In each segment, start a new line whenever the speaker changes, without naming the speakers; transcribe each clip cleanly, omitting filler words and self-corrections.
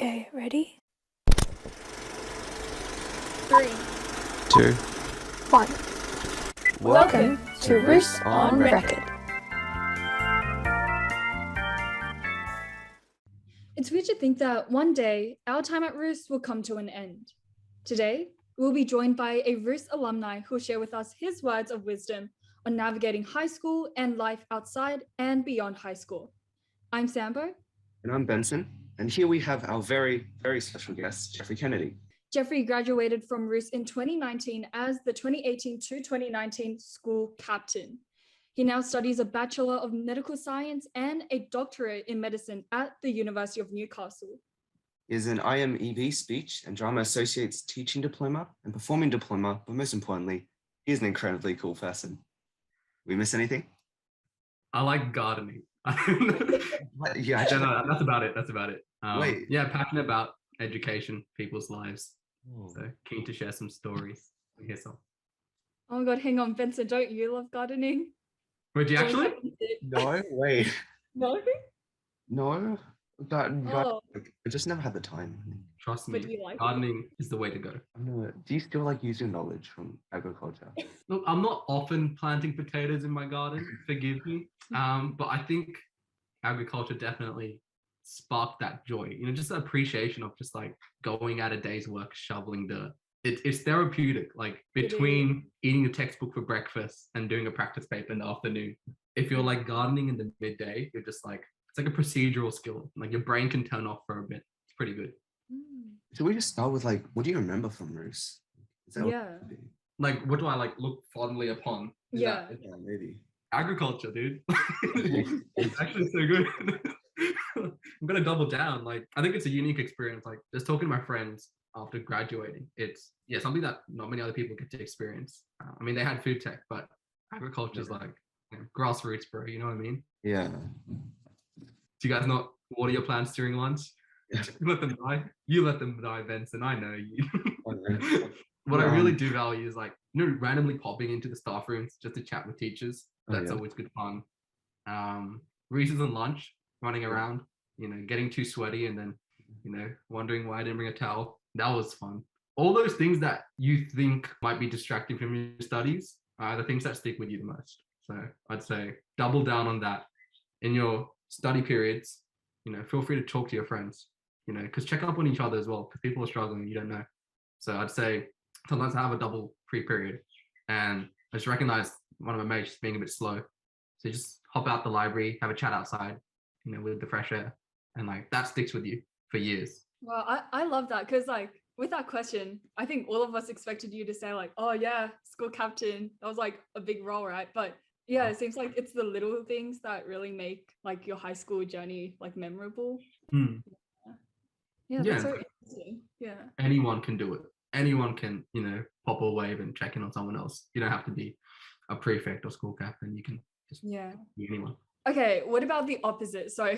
Okay, ready?
3,
2,
1.
Welcome
to Ruse on Record.
It's weird to think that one day our time at Ruse will come to an end. Today, we'll be joined by a Ruse alumni who'll share with us his words of wisdom on navigating high school and life outside and beyond high school. I'm Sambo.
and I'm Benson. And here we have our very, very special guest, Jeffrey Kennedy.
Jeffrey graduated from Ruse in 2019 as the 2018 to 2019 school captain. He now studies a Bachelor of Medical Science and a doctorate in medicine at the University of Newcastle.
He is an IMEB speech and drama associate's teaching diploma and performing diploma, but most importantly, he is an incredibly cool person. We miss anything?
I like gardening.
Yeah, actually,
No, that's about it.
Wait.
Yeah, passionate about education, people's lives.
Oh.
So keen to share some stories. Hear some.
Oh my God, hang on, Benson, don't you love gardening?
Wait, do you actually?
No, wait.
No?
No.
Oh,
I just never had the time.
Trust
but
me,
you like it?
gardening is the way to go.
Do you still like using knowledge from agriculture?
Look, I'm not often planting potatoes in my garden, forgive me. But I think agriculture definitely sparked that joy. You know, just the appreciation of just like going at a day's work, shoveling dirt. It's therapeutic, like between eating a textbook for breakfast and doing a practice paper in the afternoon. If you're like gardening in the midday, you're just like, it's like a procedural skill. Like your brain can turn off for a bit. It's pretty good.
Should we just start with like, what do you remember from Ruse? Is that
Yeah.
Like, what do I like look fondly upon? Is
Yeah.
Yeah, maybe.
agriculture, dude. It's actually so good. I'm gonna double down. Like, I think it's a unique experience. Like, just talking to my friends after graduating, it's something that not many other people get to experience. I mean, they had food tech, but agriculture is like grassroots, bro. You know what I mean?
Yeah.
Do you guys not? What are your plans during lunch? Let them die. You let them die, Benson. I know you. What I really do value is like, you know, randomly popping into the staff rooms just to chat with teachers. That's always good fun. Recess and lunch, running around, you know, getting too sweaty and then, you know, wondering why I didn't bring a towel. That was fun. All those things that you think might be distracting from your studies are the things that stick with you the most. So I'd say double down on that in your study periods. You know, feel free to talk to your friends, you know, because check up on each other as well, because people are struggling, you don't know. So I'd say sometimes I have a double pre-period and I just recognized one of my mates being a bit slow. So just hop out the library, have a chat outside, you know, with the fresh air. And like that sticks with you for years.
Well, I love that because like with that question, I think all of us expected you to say like, oh yeah, school captain. That was like a big role, right? But yeah, it seems like it's the little things that really make like your high school journey like memorable. Yeah, that's so interesting. Yeah.
Anyone can do it. Anyone can, you know, pop a wave and check in on someone else. You don't have to be a prefect or school captain. You can just be anyone.
Okay, what about the opposite? So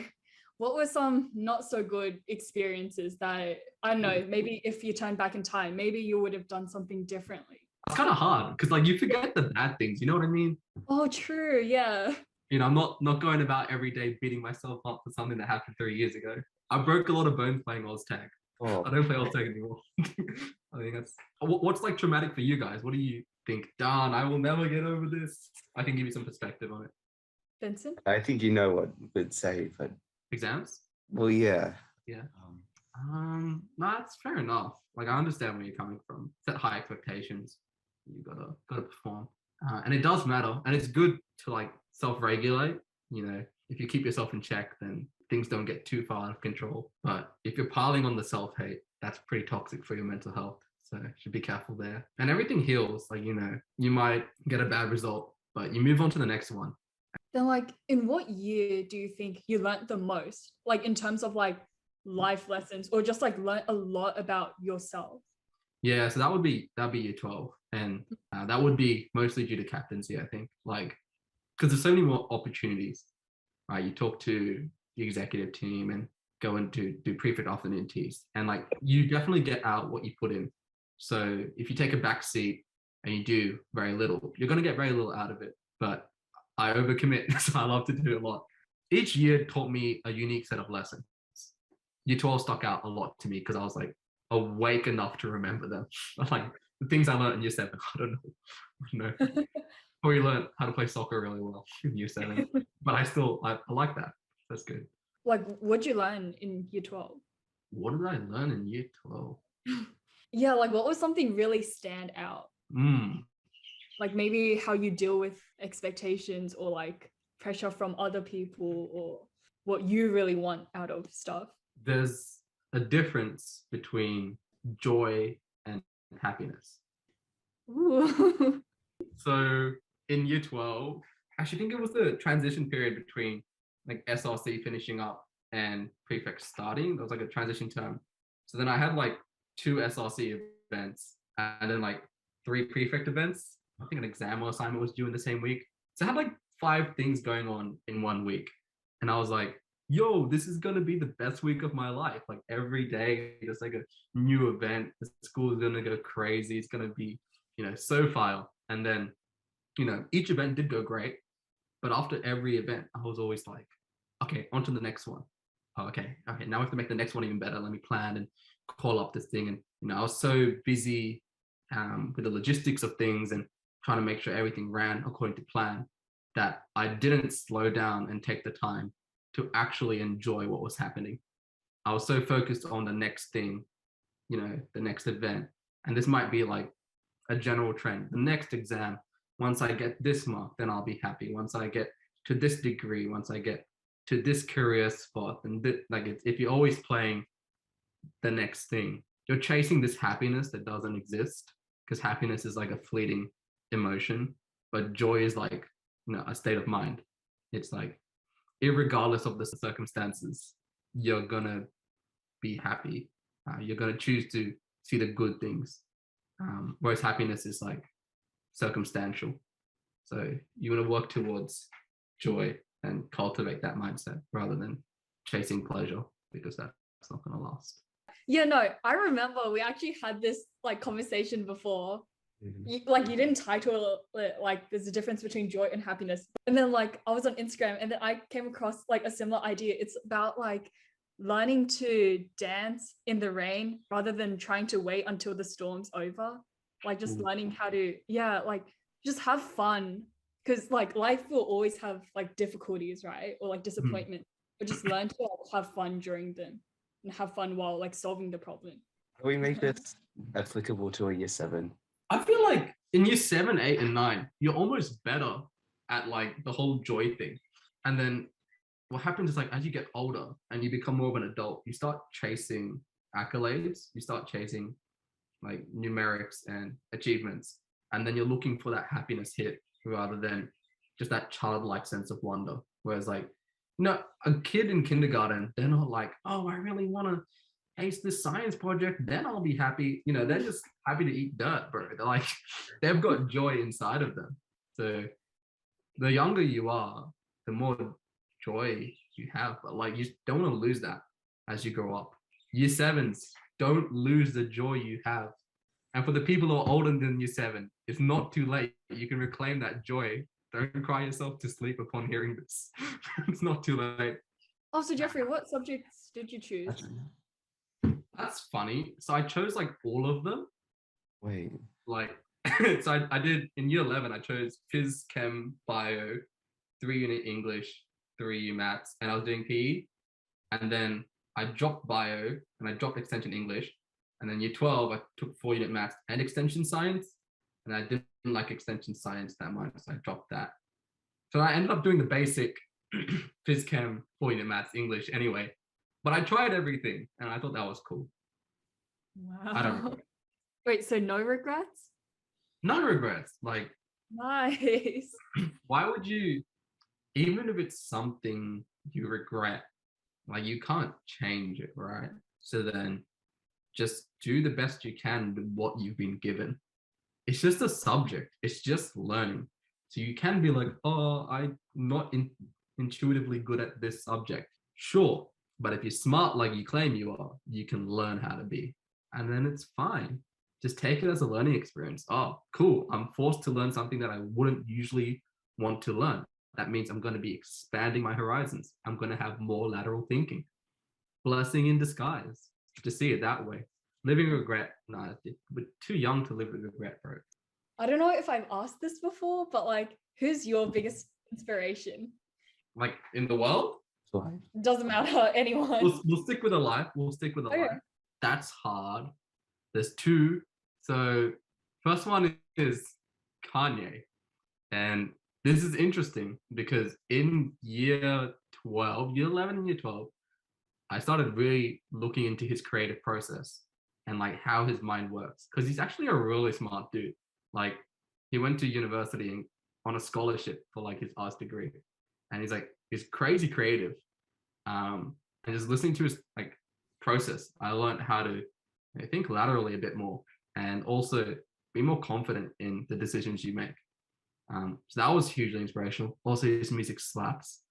what were some not so good experiences that, I don't know, maybe if you turn back in time, maybe you would have done something differently?
It's kind of hard because like you forget the bad things, you know what I mean?
Oh, true. Yeah.
You know, I'm not going about every day beating myself up for something that happened 3 years ago. I broke a lot of bones playing Oztag.
Oh.
I don't play Oztag anymore. I think that's what's like traumatic for you guys. What do you think? Darn, I will never get over this. I can give you some perspective on it.
Benson?
I think you know what would say, but
Exams?
well, yeah.
Yeah. No, that's fair enough. Like I understand where you're coming from. Set high expectations. You gotta perform, and it does matter. And it's good to like self-regulate. You know, if you keep yourself in check, then things don't get too far out of control. But if you're piling on the self-hate, that's pretty toxic for your mental health. So you should be careful there. And everything heals. Like, you know, you might get a bad result, but you move on to the next one.
Then like in what year do you think you learnt the most? Like in terms of like life lessons or just like learn a lot about yourself?
Yeah, so that'd be year 12, and that would be mostly due to captaincy, I think. Like, because there's so many more opportunities, right? You talk to the executive team and go into do prefect afternoon teas, and like you definitely get out what you put in. So if you take a back seat and you do very little, you're going to get very little out of it. But I overcommit, so I love to do a lot. Each year taught me a unique set of lessons. year 12 stuck out a lot to me because I was like awake enough to remember them. Like the things I learned in year 7, I don't know. Probably learned how to play soccer really well in year 7, but I like that. That's good.
Like, what'd you learn in year 12?
What did I learn in year 12?
Yeah, like what was something really stand out? Like maybe how you deal with expectations or like pressure from other people or what you really want out of stuff.
There's a difference between joy and happiness.
Ooh.
So in year 12, I actually think it was the transition period between like SRC finishing up and Prefects starting. There was like a transition term. So then I had like 2 SRC events and then like 3 Prefect events. I think an exam or assignment was due in the same week. So I had like 5 things going on in 1 week. And I was like, yo, this is going to be the best week of my life. Like every day, there's like a new event. The school is going to go crazy. It's going to be, so fire. And then, each event did go great. But after every event, I was always like, okay, on to the next one. Oh, okay, now we have to make the next one even better. Let me plan and call up this thing. And, I was so busy with the logistics of things and trying to make sure everything ran according to plan that I didn't slow down and take the time to actually enjoy what was happening. I was so focused on the next thing, the next event. And this might be like a general trend. The next exam, once I get this mark, then I'll be happy. Once I get to this degree, once I get to this career spot, and if you're always playing the next thing, you're chasing this happiness that doesn't exist, because happiness is like a fleeting emotion, but joy is like, a state of mind. It's like, irregardless of the circumstances, you're gonna be happy. You're gonna choose to see the good things. Whereas happiness is like circumstantial. So you want to work towards joy and cultivate that mindset rather than chasing pleasure, because that's not going to last.
Yeah, no, I remember we actually had this like conversation before. You didn't title it like there's a difference between joy and happiness. And then like I was on Instagram and then I came across like a similar idea. It's about like learning to dance in the rain rather than trying to wait until the storm's over. Like just learning how to, just have fun. Because like life will always have like difficulties, right? Or like disappointment. But just learn to have fun during them and have fun while like solving the problem.
Can we make this applicable to a year 7?
I feel like in year 7, 8, and 9, you're almost better at like the whole joy thing. And then what happens is like as you get older and you become more of an adult, you start chasing accolades, you start chasing like numerics and achievements. And then you're looking for that happiness hit rather than just that childlike sense of wonder. Whereas like, a kid in kindergarten, they're not like, oh, I really want to ace this science project, then I'll be happy. They're just happy to eat dirt, bro. They're like, they've got joy inside of them. So the younger you are, the more joy you have. But like, you don't want to lose that as you grow up. Year 7s, don't lose the joy you have. And for the people who are older than year 7, it's not too late. You can reclaim that joy. Don't cry yourself to sleep upon hearing this. It's not too late.
Oh, so Jeffrey, what subjects did you choose?
That's funny. So I chose like all of them.
Wait.
Like, so I did in year 11, I chose phys, chem, bio, 3 unit English, 3 maths, and I was doing PE. And then I dropped bio and I dropped extension English. And then year 12, I took 4 unit maths and extension science. And I didn't like extension science that much, so I dropped that. So I ended up doing the basic phys, chem, 4 unit maths, English anyway. But I tried everything and I thought that was cool.
Wow.
I don't regret.
Wait, so no regrets?
No regrets. Like,
Nice.
why would you, even if it's something you regret, like you can't change it, right? So then just do the best you can with what you've been given. It's just a subject. It's just learning. So you can be like, oh, I'm not intuitively good at this subject. Sure. But if you're smart like you claim you are, you can learn how to be. And then it's fine. Just take it as a learning experience. Oh, cool. I'm forced to learn something that I wouldn't usually want to learn. That means I'm going to be expanding my horizons. I'm going to have more lateral thinking. blessing in disguise to see it that way. Living regret, nah, we're too young to live with regret, bro.
I don't know if I've asked this before, but like, who's your biggest inspiration?
Like in the world,
Doesn't matter, anyone.
we'll stick with a life. We'll stick with a
Okay.
life. That's hard. There's two. So first one is Kanye. And this is interesting because in year 11 and year 12, I started really looking into his creative process and like how his mind works. Because he's actually a really smart dude. Like he went to university and on a scholarship for like his arts degree. And he's crazy creative. And just listening to his like process, I learned how to think laterally a bit more and also be more confident in the decisions you make. So that was hugely inspirational. Also, his music slaps.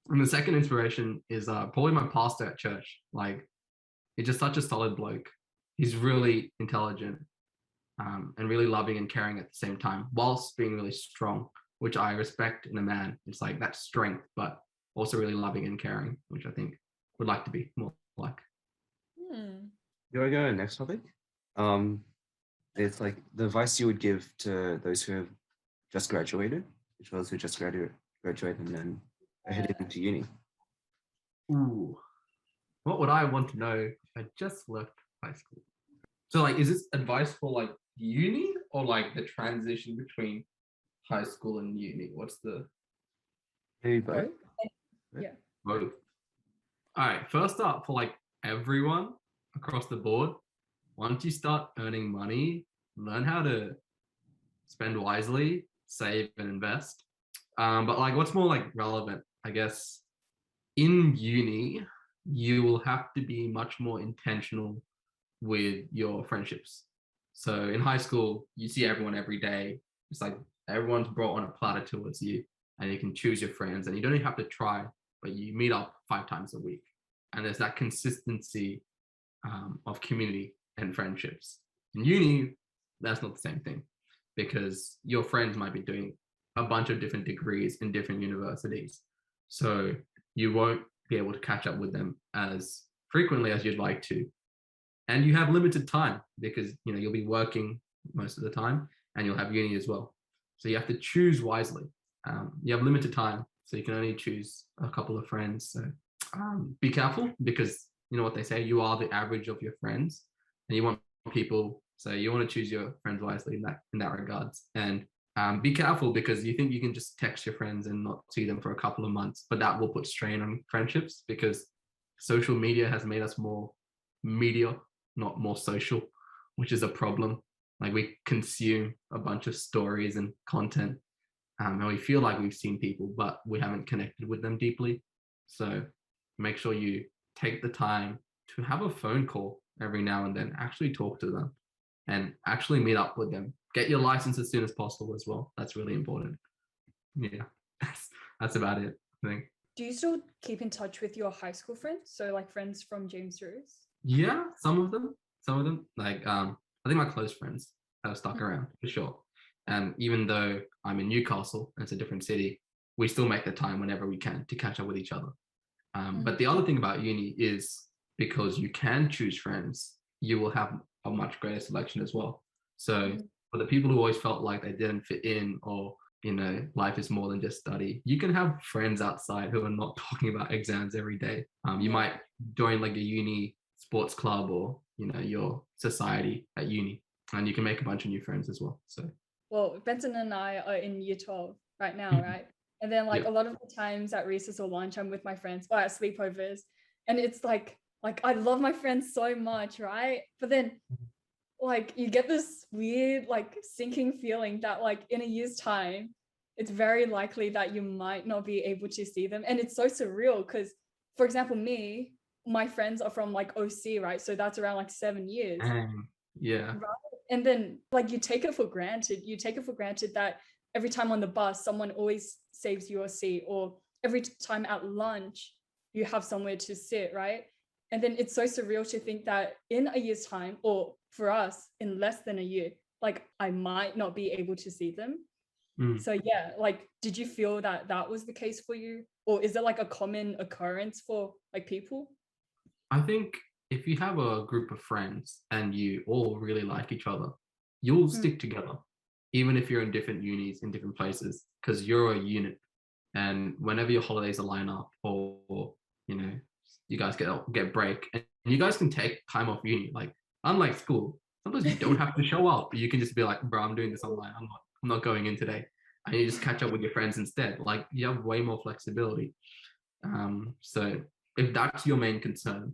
And the second inspiration is probably my pastor at church. Like, he's just such a solid bloke. He's really intelligent and really loving and caring at the same time, whilst being really strong, which I respect in a man. It's like that strength, but also really loving and caring, which I think would like to be more like.
Do I go to the next topic? It's like the advice you would give to those who have just graduated, as well as who just graduated and then are headed into uni.
Ooh, what would I want to know if I just left high school? So like, is this advice for like uni or like the transition between high school and uni? What's the
Maybe both.
Yeah.
both? All right, first up for like everyone across the board, once you start earning money, learn how to spend wisely, save and invest. But like what's more like relevant, I guess, in uni, you will have to be much more intentional with your friendships. So in high school, you see everyone every day. It's like everyone's brought on a platter towards you and you can choose your friends and you don't even have to try, but you meet up 5 times a week. And there's that consistency of community and friendships. In uni, that's not the same thing because your friends might be doing a bunch of different degrees in different universities. So you won't be able to catch up with them as frequently as you'd like to. And you have limited time because you'll be working most of the time and you'll have uni as well. So you have to choose wisely. You have limited time, so you can only choose a couple of friends. So be careful because you know what they say, you are the average of your friends and you want people, so you want to choose your friends wisely in that regards. And be careful because you think you can just text your friends and not see them for a couple of months, but that will put strain on friendships because social media has made us more media, not more social, which is a problem. Like we consume a bunch of stories and content and we feel like we've seen people, but we haven't connected with them deeply. So make sure you take the time to have a phone call every now and then, actually talk to them and actually meet up with them. Get your license as soon as possible as well. That's really important. Yeah, that's about it, I think.
Do you still keep in touch with your high school friends? So like friends from James Ruse?
Yeah, some of them. Like I think my close friends have stuck around for sure. And even though I'm in Newcastle, it's a different city, we still make the time whenever we can to catch up with each other. But the other thing about uni is because you can choose friends, you will have a much greater selection as well. So for the people who always felt like they didn't fit in or life is more than just study, you can have friends outside who are not talking about exams every day. You might join like a uni sports club or your society at uni and you can make a bunch of new friends as well. So
well, Benson and I are in year 12 right now, right? And then like a lot of the times at recess or lunch, I'm with my friends or at sleepovers. And it's like I love my friends so much, right? But then like you get this weird like sinking feeling that like in a year's time, it's very likely that you might not be able to see them. And it's so surreal because, for example, my friends are from like OC, right? So that's around like 7 years.
Yeah.
Right? And then like you take it for granted. You take it for granted that every time on the bus, someone always saves you a seat, or every time at lunch, you have somewhere to sit, right? And then it's so surreal to think that in a year's time, or for us, in less than a year, like I might not be able to see them. So yeah, like, did you feel that was the case for you? Or is it like a common occurrence for like people?
I think if you have a group of friends and you all really like each other, you'll stick together, even if you're in different unis, in different places, because you're a unit. And whenever your holidays align up, or you know, you guys get break, and you guys can take time off uni. Like unlike school, sometimes you don't have to show up. You can just be like, bro, I'm doing this online. I'm not going in today, and you just catch up with your friends instead. Like you have way more flexibility. So if that's your main concern,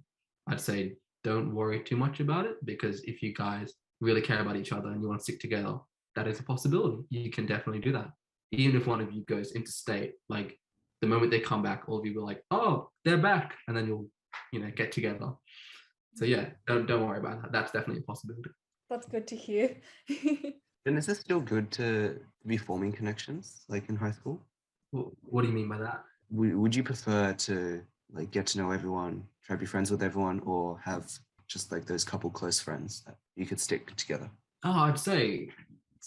I'd say don't worry too much about it, because if you guys really care about each other and you want to stick together, that is a possibility. You can definitely do that. Even if one of you goes interstate, like the moment they come back, all of you will like, oh, they're back, and then you'll, get together. So yeah, don't worry about that. That's definitely a possibility.
That's good to hear.
And is it still good to be forming connections like in high school?
What do you mean by that?
Would you prefer to like get to know everyone, try to be friends with everyone, or have just like those couple close friends that you could stick together?
Oh, I'd say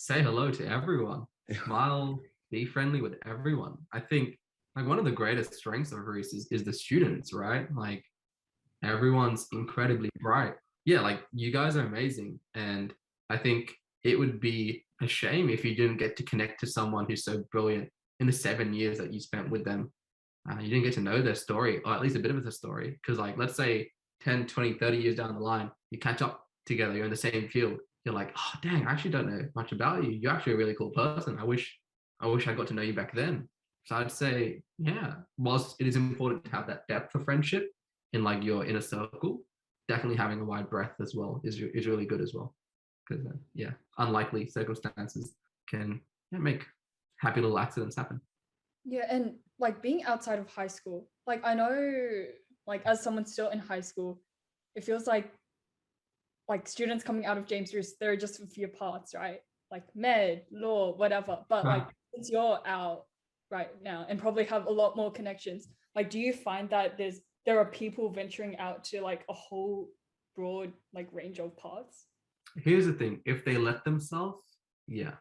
hello to everyone. Smile, be friendly with everyone. I think like one of the greatest strengths of Ruse is the students, right? Like everyone's incredibly bright. Yeah, like you guys are amazing. And I think it would be a shame if you didn't get to connect to someone who's so brilliant in the 7 years that you spent with them. You didn't get to know their story, or at least a bit of their story. Because like, let's say 10, 20, 30 years down the line, you catch up together, you're in the same field. You're like, oh, dang, I actually don't know much about you. You're actually a really cool person. I wish I got to know you back then. So I'd say, yeah, whilst it is important to have that depth of friendship in like your inner circle, definitely having a wide breadth as well is really good as well. Because yeah, unlikely circumstances can make happy little accidents happen.
Yeah, and like being outside of high school, like I know, like as someone still in high school, it feels like students coming out of James Ruse, there are just a few parts, right? Like med, law, whatever. But like since you're out right now and probably have a lot more connections, like do you find that there are people venturing out to like a whole broad like range of paths?
Here's the thing: if they let themselves, yeah,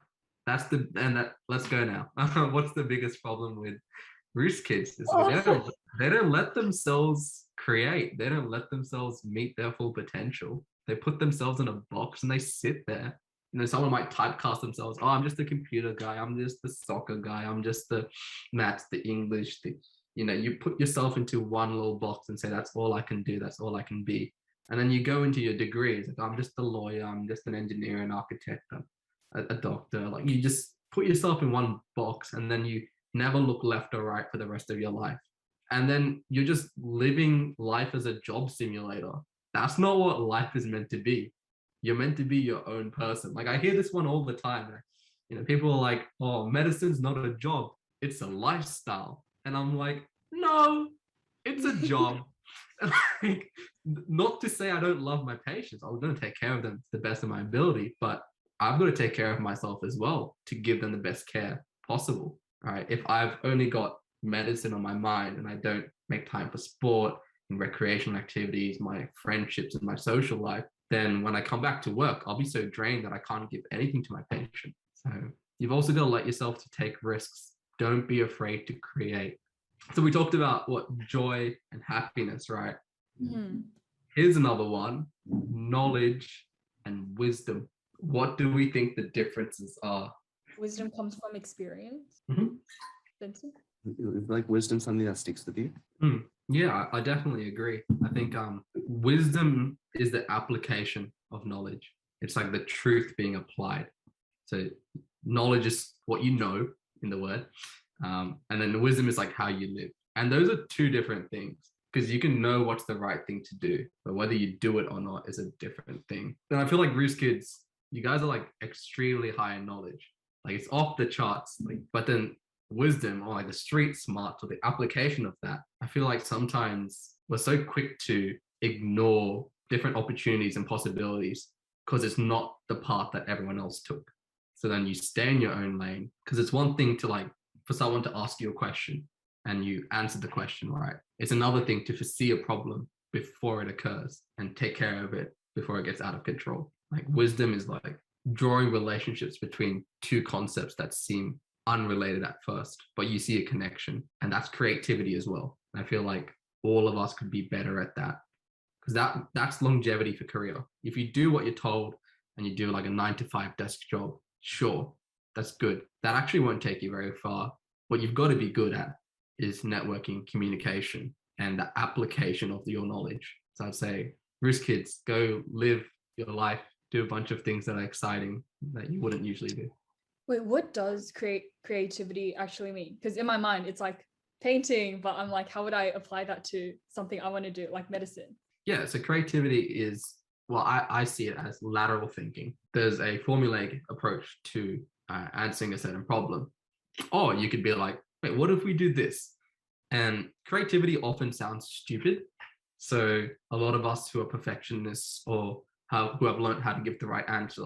let's go now. What's the biggest problem with Ruse kids is they don't let themselves create. They don't let themselves meet their full potential. They put themselves in a box and they sit there. Someone might typecast themselves. Oh, I'm just a computer guy. I'm just the soccer guy. I'm just the maths, the English. You put yourself into one little box and say, that's all I can do. That's all I can be. And then you go into your degrees. Like, I'm just a lawyer. I'm just an engineer, an architect, a doctor. Like you just put yourself in one box and then you never look left or right for the rest of your life. And then you're just living life as a job simulator. That's not what life is meant to be. You're meant to be your own person. Like I hear this one all the time. People are like, oh, medicine's not a job. It's a lifestyle. And I'm like, no, it's a job. Like, not to say I don't love my patients. I'm going to take care of them to the best of my ability, but I've got to take care of myself as well to give them the best care possible. All right. If I've only got medicine on my mind and I don't make time for sport and recreational activities, my friendships and my social life, then when I come back to work, I'll be so drained that I can't give anything to my patient. So you've also got to let yourself to take risks. Don't be afraid to create. So we talked about what joy and happiness, right?
Mm-hmm.
Here's another one: knowledge and wisdom. What do we think the differences are?
Wisdom comes from experience. Vincent?
Like wisdom, something that sticks with you?
Yeah, I definitely agree. I think wisdom is the application of knowledge. It's like the truth being applied. So knowledge is what you know in the word. And then the wisdom is like how you live. And those are two different things, because you can know what's the right thing to do, but whether you do it or not is a different thing. And I feel like Ruse kids, you guys are like extremely high in knowledge. Like it's off the charts. But then wisdom, or like the street smarts, or the application of that, I feel like sometimes we're so quick to ignore different opportunities and possibilities because it's not the path that everyone else took. So then you stay in your own lane, because it's one thing to like for someone to ask you a question and you answer the question right. It's another thing to foresee a problem before it occurs and take care of it before it gets out of control. Like wisdom is like drawing relationships between two concepts that seem unrelated at first, but you see a connection, and that's creativity as well. I feel like all of us could be better at that. because that's longevity for career. If you do what you're told and you do like a 9 to 5 desk job, sure, that's good. That actually won't take you very far. What you've got to be good at is networking, communication, and the application of your knowledge. So I'd say, Ruse kids, go live your life, do a bunch of things that are exciting that you wouldn't usually do.
Wait, what does creativity actually mean? Because in my mind, it's like painting, but I'm like, how would I apply that to something I want to do, like medicine?
Yeah, so creativity is, well, I see it as lateral thinking. There's a formulaic approach to answering a certain problem. Or you could be like, wait, what if we do this? And creativity often sounds stupid. So a lot of us who are perfectionists or who have learned how to give the right answer,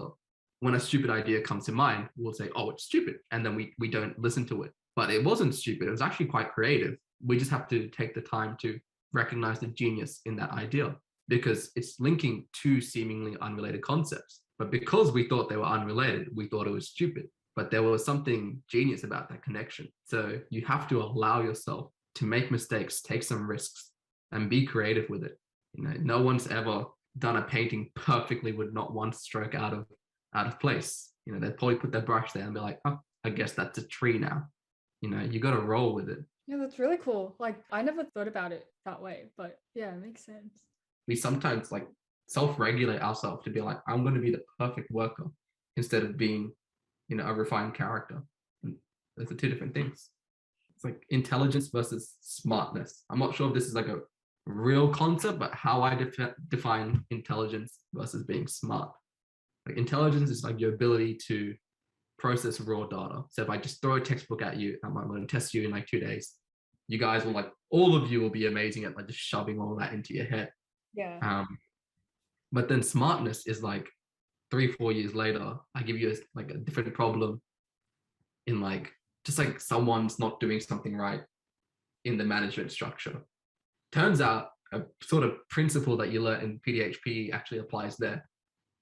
when a stupid idea comes to mind, we'll say, oh, it's stupid. And then we don't listen to it. But it wasn't stupid. It was actually quite creative. We just have to take the time to recognize the genius in that idea, because it's linking two seemingly unrelated concepts. But because we thought they were unrelated, we thought it was stupid. But there was something genius about that connection. So you have to allow yourself to make mistakes, take some risks, and be creative with it. You know, no one's ever done a painting perfectly with not one stroke out of place. You know, they'd probably put their brush there and be like, oh, I guess that's a tree now. You know, you got to roll with it.
Yeah, that's really cool. Like, I never thought about it that way, but yeah, it makes sense.
We sometimes like self-regulate ourselves to be like, I'm going to be the perfect worker instead of being, you know, a refined character. And those are two different things. It's like intelligence versus smartness. I'm not sure if this is like a real concept, but how I define intelligence versus being smart. Like intelligence is like your ability to process raw data. So if I just throw a textbook at you, I'm going to test you in like 2 days. You guys will like, all of you will be amazing at like just shoving all that into your head.
Yeah.
But then smartness is like 3-4 years later, I give you like a different problem in like, just like someone's not doing something right in the management structure. Turns out a sort of principle that you learn in PDHP actually applies there.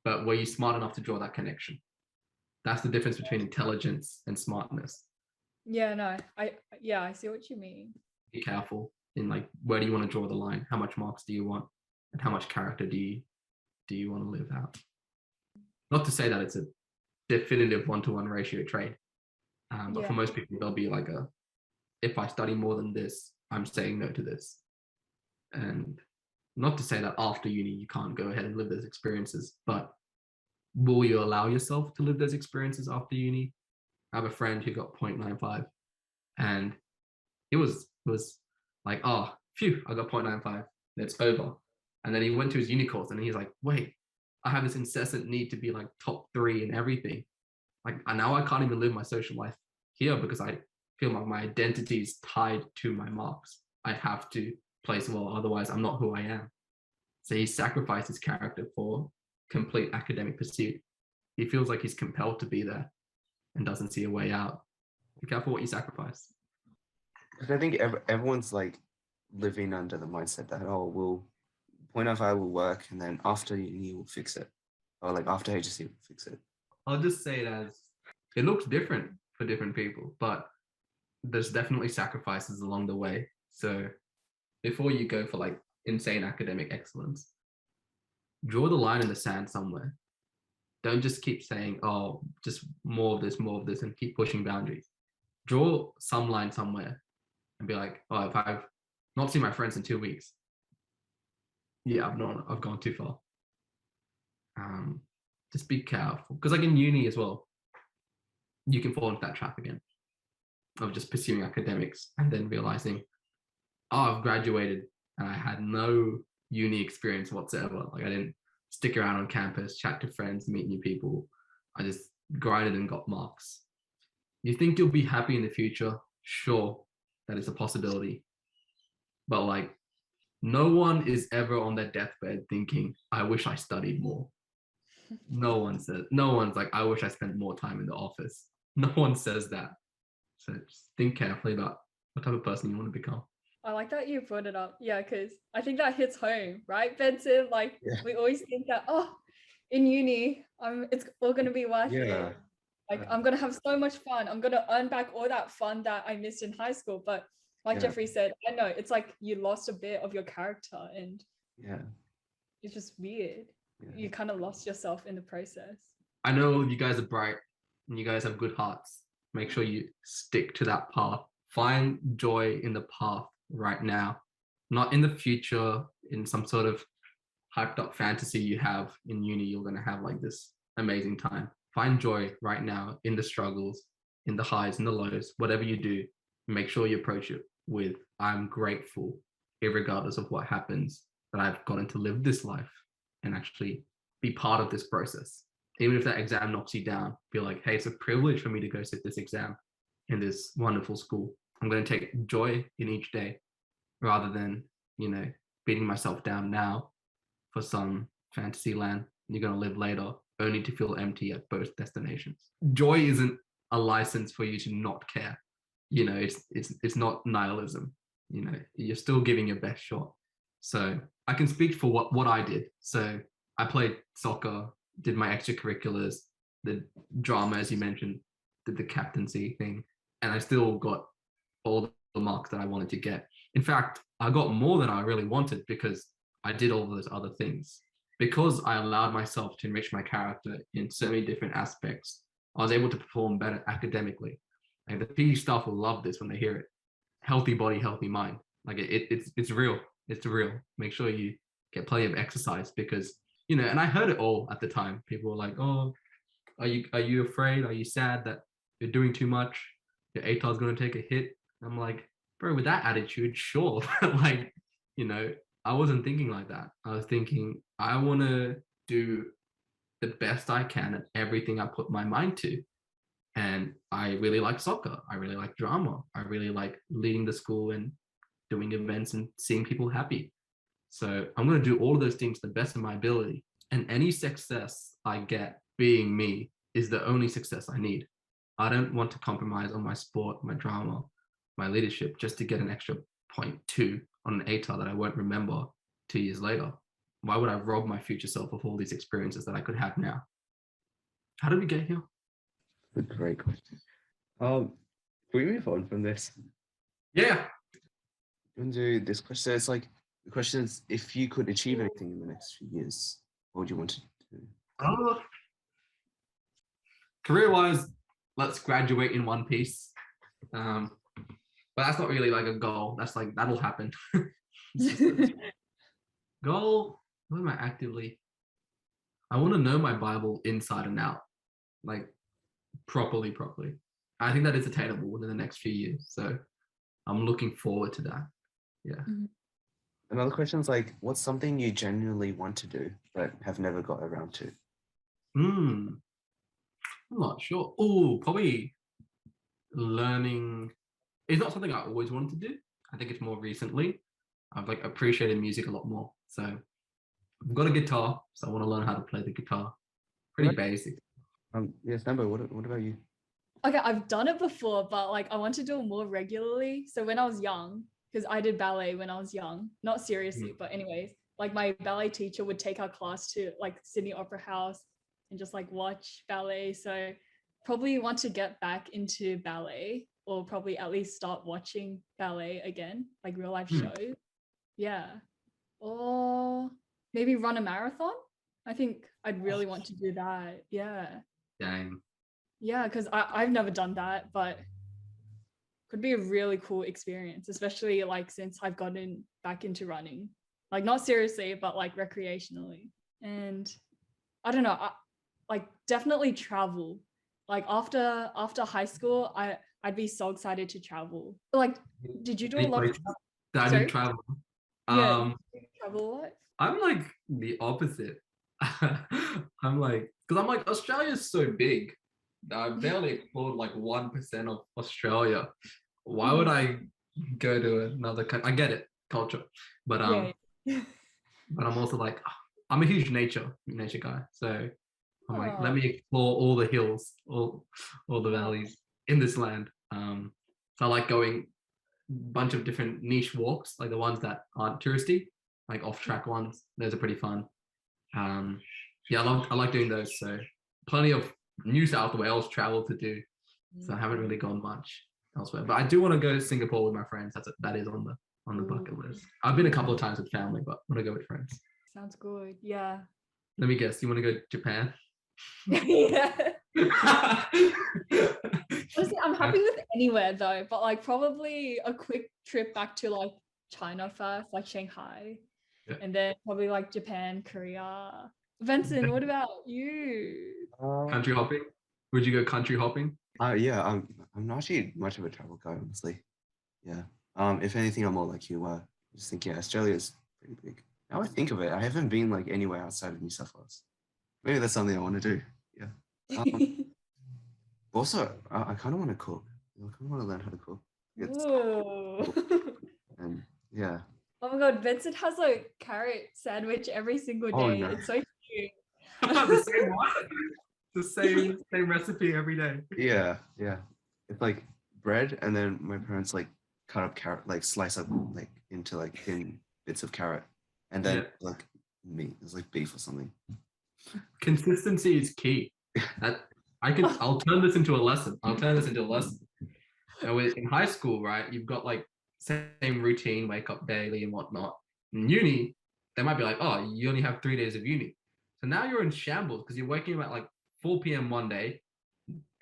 But were you smart enough to draw that connection? That's the difference between intelligence and smartness.
Yeah, no, I see what you mean.
Be careful in like, where do you want to draw the line? How much marks do you want? And how much character do you want to live out? Not to say that it's a definitive 1-to-1 ratio trade. But for most people, they'll be like if I study more than this, I'm saying no to this. And not to say that after uni, you can't go ahead and live those experiences, but will you allow yourself to live those experiences after uni? I have a friend who got 0.95 and it was like, oh, phew, I got 0.95, it's over. And then he went to his uni course and he's like, wait, I have this incessant need to be like top 3 in everything. Like now I can't even live my social life here because I feel like my identity is tied to my marks. I have to place well, otherwise I'm not who I am. So he sacrificed his character for complete academic pursuit. He feels like he's compelled to be there and doesn't see a way out. Be careful what you sacrifice.
I think everyone's like living under the mindset that, oh, we'll 0.05 will work and then after uni we'll fix it. Or like after HSC we'll fix it.
I'll just say it as, it looks different for different people, but there's definitely sacrifices along the way. So before you go for like insane academic excellence, draw the line in the sand somewhere. Don't just keep saying, oh, just more of this, and keep pushing boundaries. Draw some line somewhere and be like, oh, if I've not seen my friends in 2 weeks, yeah, I've gone too far. Just be careful. Because like in uni as well, you can fall into that trap again of just pursuing academics and then realizing, oh, I've graduated and I had no uni experience whatsoever. Like I didn't stick around on campus, chat to friends, meet new people. I just grinded and got marks. You think you'll be happy in the future? Sure, that is a possibility. But like, no one is ever on their deathbed thinking, I wish I studied more. No one's like, I wish I spent more time in the office. No one says that. So just think carefully about what type of person you want to become.
I like that you brought it up. Yeah, because I think that hits home, right, Benson? Like we always think that, oh, in uni, it's all gonna be worth it. Like I'm gonna have so much fun. I'm gonna earn back all that fun that I missed in high school. But like Jeffrey said, I know it's like you lost a bit of your character and it's just weird.
Yeah.
You kind of lost yourself in the process.
I know you guys are bright and you guys have good hearts. Make sure you stick to that path. Find joy in the path right now, not in the future, in some sort of hyped up fantasy you have in uni. You're going to have like this amazing time. Find joy right now in the struggles, in the highs and the lows, whatever you do. Make sure you approach it with, I'm grateful, irregardless of what happens, that I've gotten to live this life and actually be part of this process. Even if that exam knocks you down, feel like, hey, it's a privilege for me to go sit this exam in this wonderful school. I'm going to take joy in each day rather than, beating myself down now for some fantasy land you're going to live later, only to feel empty at both destinations. Joy isn't a license for you to not care. It's not nihilism. You're still giving your best shot. So I can speak for what I did. So I played soccer, did my extracurriculars, the drama, as you mentioned, did the captaincy thing, and I still got all the marks that I wanted to get. In fact, I got more than I really wanted because I did all those other things. Because I allowed myself to enrich my character in so many different aspects, I was able to perform better academically. Like the PE staff will love this when they hear it. Healthy body, healthy mind. Like it's real. It's real. Make sure you get plenty of exercise because, and I heard it all at the time. People were like, oh, are you afraid? Are you sad that you're doing too much? Your ATAR is going to take a hit. I'm like, bro, with that attitude, sure. Like, I wasn't thinking like that. I was thinking, I want to do the best I can at everything I put my mind to. And I really like soccer. I really like drama. I really like leading the school and doing events and seeing people happy. So I'm going to do all of those things to the best of my ability. And any success I get being me is the only success I need. I don't want to compromise on my sport, my drama, my leadership just to get an extra 0.2 on an ATAR that I won't remember 2 years later. Why would I rob my future self of all these experiences that I could have now? How did we get here?
A great question. Can we move on from this?
Yeah.
You want to do this question? It's like the question is, if you could achieve anything in the next few years, what would you want to do?
Career-wise, let's graduate in one piece. But that's not really like a goal. That's like, that'll happen. Goal, what am I actively? I want to know my Bible inside and out, like properly. I think that is attainable within the next few years. So I'm looking forward to that. Yeah.
Another question is like, what's something you genuinely want to do but have never got around to?
I'm not sure. Oh, probably learning. It's not something I always wanted to do. I think it's more recently. I've like appreciated music a lot more. So I've got a guitar, so I want to learn how to play the guitar. Pretty basic.
Yes, Sambo, what about you?
Okay, I've done it before, but like I want to do it more regularly. So when I was young, because I did ballet when I was young, not seriously, but anyways, like my ballet teacher would take our class to like Sydney Opera House and just like watch ballet. So probably want to get back into ballet, or probably at least start watching ballet again, like real life shows. Yeah. Or maybe run a marathon. I think I'd really want to do that. Yeah.
Dang.
Yeah, because I've never done that, but could be a really cool experience, especially like since I've gotten back into running, like not seriously, but like recreationally. And I don't know, like definitely travel. Like after high school, I'd be so excited to travel. Like, did you do a lot of travel?
I did travel.
Yeah, travel a lot?
I'm like the opposite. I'm like, because I'm like, Australia is so big. I barely explored like 1% of Australia. Why would I go to another country? I get it, culture, but but I'm also like, I'm a huge nature guy. So I'm like, let me explore all the hills, all the valleys in this land. So I like going a bunch of different niche walks, like the ones that aren't touristy, like off-track ones. Those are pretty fun. Yeah, I like doing those. So plenty of New South Wales travel to do. So I haven't really gone much elsewhere, but I do want to go to Singapore with my friends. That is on the bucket list. I've been a couple of times with family, but I want to go with friends.
Sounds good. Yeah.
Let me guess. You want to go to Japan?
Yeah. Honestly, I'm happy with anywhere though, but like probably a quick trip back to like China first, like Shanghai,
Yeah.
and then probably like Japan, Korea. Vincent, what about you?
Country hopping? Would you go country hopping?
Yeah, I'm not actually much of a travel guy, honestly. Yeah. If anything, I'm more like you. I just think, yeah, Australia is pretty big. Now I think of it, I haven't been like anywhere outside of New South Wales. Maybe that's something I want to do. Yeah. Also, I kind of want to cook. I kind of want to learn how to cook.
Ooh.
And yeah.
Oh my god, Vincent has a carrot sandwich every single day.
Oh, no.
It's so cute.
The same one. The same recipe every day.
Yeah. It's like bread, and then my parents like cut up carrot, like slice up like into like thin bits of carrot, and then like meat. It's like beef or something.
Consistency is key. I'll turn this into a lesson. Now, in high school, right, you've got like same routine, wake up daily and whatnot. In uni, they might be like, oh, you only have 3 days of uni. So now you're in shambles because you're waking up at like 4 p.m. one day,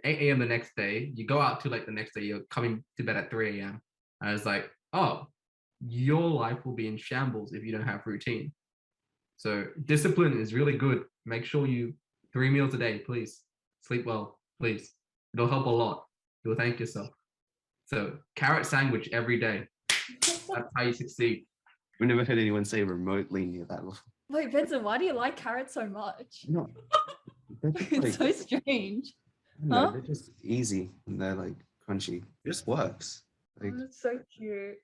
8 a.m. the next day. You go out too late the next day. You're coming to bed at 3 a.m. And it's like, oh, your life will be in shambles if you don't have routine. So discipline is really good. Make sure you 3 meals a day, please. Sleep well, please. It'll help a lot. You'll thank yourself. So carrot sandwich every day. That's how you succeed.
We've never heard anyone say remotely near that before.
Wait, Vincent, why do you like carrots so much?
No, they're just
It's
like,
so strange.
no,
Huh?
they're just easy and they're like crunchy. It just works. Like,
Oh, it's so cute.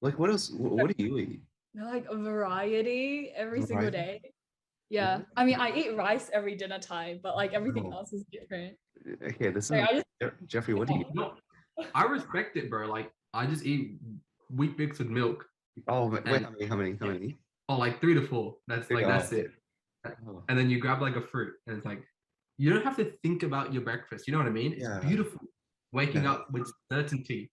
like what else? What do you eat?
They're like a variety every single
Variety?
day. Yeah. I mean, I eat rice every dinner time, but like everything
Oh.
else is different.
Okay, this
Like,
is Jeffrey. What do you?
No, I respect it, bro. Like I just eat wheat bix with milk.
Oh, wait,
And-
how many?
Oh, like 3 to 4. That's like that's it.
Oh.
And then you grab like a fruit, and it's like you don't have to think about your breakfast. You know what I mean? It's
Yeah.
beautiful. Waking
Yeah.
up with certainty.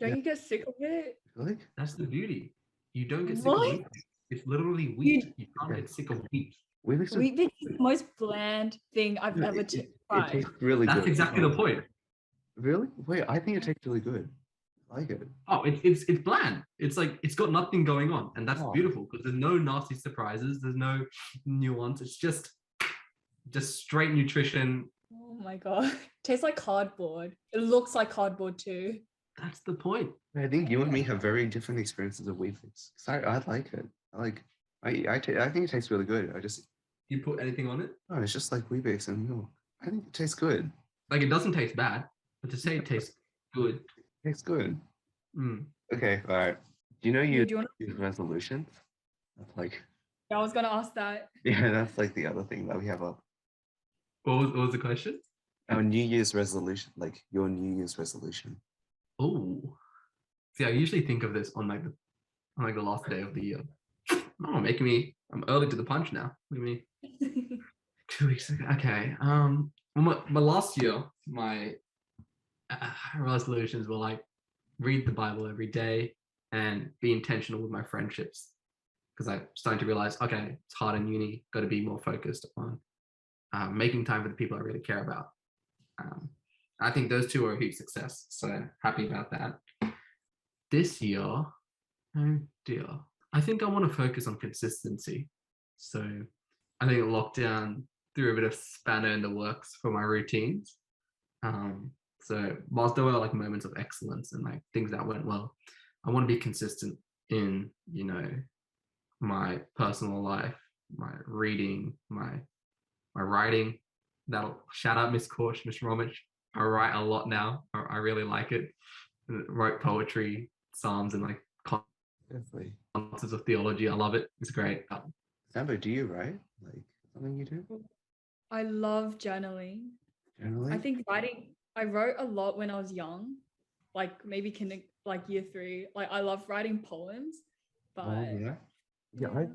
don't
Yeah.
you get sick of it?
Really?
That's the beauty. You don't get sick
What?
of wheat. It's literally wheat. You can't get sick of wheat.
We used to-
Wheat Bix is the most bland thing I've
No,
ever
it
tried.
tastes really
That's
good.
exactly the point.
Really? Wait, I think it tastes really good. I like it.
Oh, it's bland. It's like it's got nothing going on, and that's
Oh.
beautiful because there's no nasty surprises. There's no nuance. It's just straight nutrition.
Oh my god. Tastes like cardboard. It looks like cardboard too.
That's the point.
I think you and me have very different experiences of Weetabix. I like it. I think it tastes really good.
You put anything on it,
No, it's just like Weetabix and milk. I think it tastes good.
like it doesn't taste bad, but to say it tastes good.
It tastes good.
Mm.
Okay, all right. Do you know
Do
you
you wanna-
use resolutions? That's like,
I was gonna ask that.
yeah, that's like the other thing that we have up.
What was the question?
Our New Year's resolution, like your New Year's resolution.
Oh, see, I usually think of this on like the last day of the year. Oh, making me. I'm early to the punch now. Look at me. 2 weeks ago. Okay. Well, my last year, my resolutions were like read the Bible every day and be intentional with my friendships. Because I'm starting to realize, okay, it's hard in uni. Got to be more focused on making time for the people I really care about. I think those two are a huge success. So happy about that. This year, oh dear. I think I want to focus on consistency. So I think lockdown threw a bit of spanner in the works for my routines. So whilst there were like moments of excellence and like things that went well, I want to be consistent in, my personal life, my reading, my writing. That'll shout out Miss Korsh, Miss Romich. I write a lot now. I really like it. I wrote poetry, psalms, and like
Definitely.
concepts of theology. I love it. It's great.
Sambo, do you write? Like something you do?
I love journaling.
Generally?
I think I wrote a lot when I was young, like maybe like year 3. Like I love writing poems, but
Oh, yeah.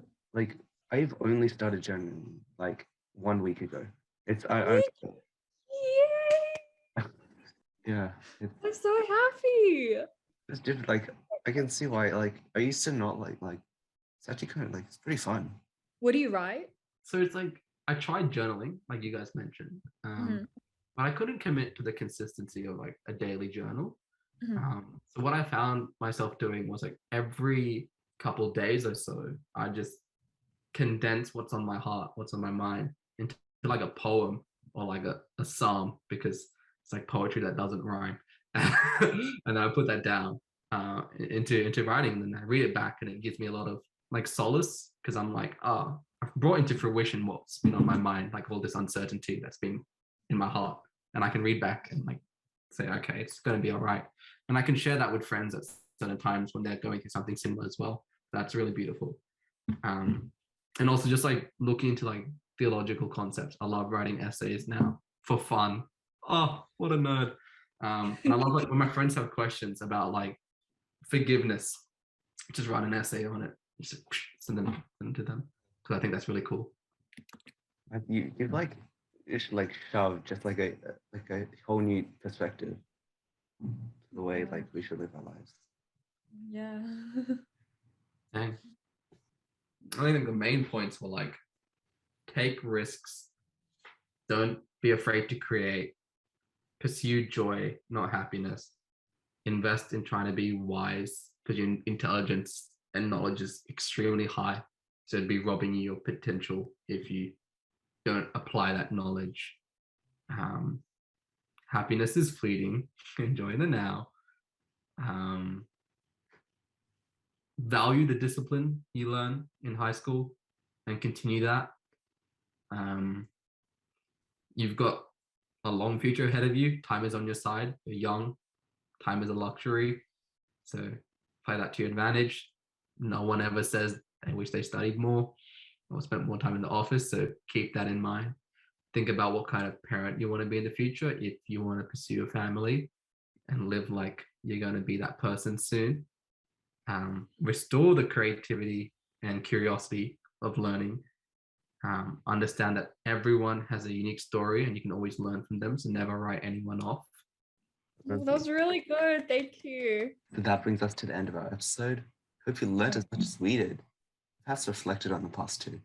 I've only started journaling like 1 week ago.
Yay!
Yeah,
I'm so happy.
it's different. Like I can see why. Like I used to not like. It's actually kind of like it's pretty fun.
What do you write?
So it's like I tried journaling, like you guys mentioned, but I couldn't commit to the consistency of like a daily journal. So what I found myself doing was like every couple days or so, I just condense what's on my heart, what's on my mind into like a poem or like a psalm, because it's like poetry that doesn't rhyme. And I put that down into writing, and then I read it back, and it gives me a lot of like solace, because I'm like, I've brought into fruition what's been on my mind, like all this uncertainty that's been in my heart, and I can read back and like say, okay, it's going to be all right, and I can share that with friends at certain times when they're going through something similar as well. That's really beautiful. And also just like looking into like theological concepts. I love writing essays now for fun. Oh, what a nerd. And I love like when my friends have questions about like forgiveness, just write an essay on it, just send them to them, because I think that's really cool.
You like, you should like shove just like a whole new perspective to the way like we should live our lives.
Yeah.
Dang. I think the main points were like, take risks, don't be afraid to create, pursue joy, not happiness, invest in trying to be wise, because your intelligence and knowledge is extremely high, so it'd be robbing you your potential if you don't apply that knowledge. Happiness is fleeting, enjoy the now. Value the discipline you learn in high school and continue that. You've got a long future ahead of you. Time is on your side. You're young. Time is a luxury. So play that to your advantage. No one ever says they wish they studied more or spent more time in the office. So keep that in mind. Think about what kind of parent you want to be in the future. If you want to pursue a family and live like you're going to be that person soon. Restore the creativity and curiosity of learning. Understand that everyone has a unique story and you can always learn from them, so never write anyone off.
That was really good. Thank you.
That brings us to the end of our episode. Hope you learned as much as we did. Perhaps reflected on the past too.